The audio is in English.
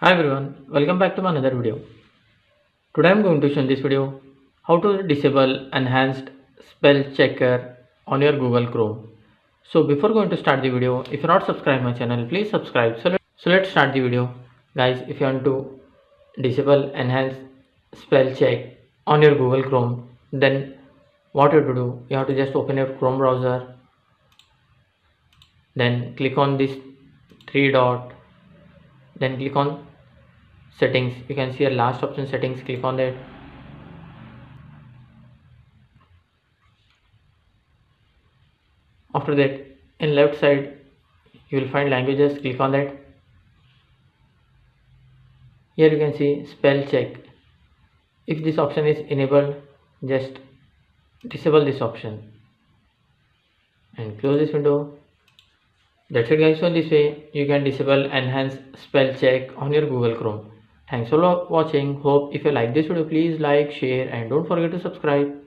Hi everyone, welcome back to my another video. Today I'm going to show in this video how to disable enhanced spell checker on your Google Chrome. So before going to start the video, if you're not subscribed my channel, please subscribe. So let's start the video. Guys, if you want to disable enhanced spell check on your Google Chrome, then what you have to do, you have to just open your Chrome browser, then click on this three dot, then click on settings. You can see a last option settings, click on that. After that, in left side you will find languages, click on that. Here you can see spell check. If this option is enabled, just disable this option and close this window. That's it guys. So in this way you can disable enhanced spell check on your Google Chrome. Thanks for watching. Hope if you like this video, please like, share and don't forget to subscribe.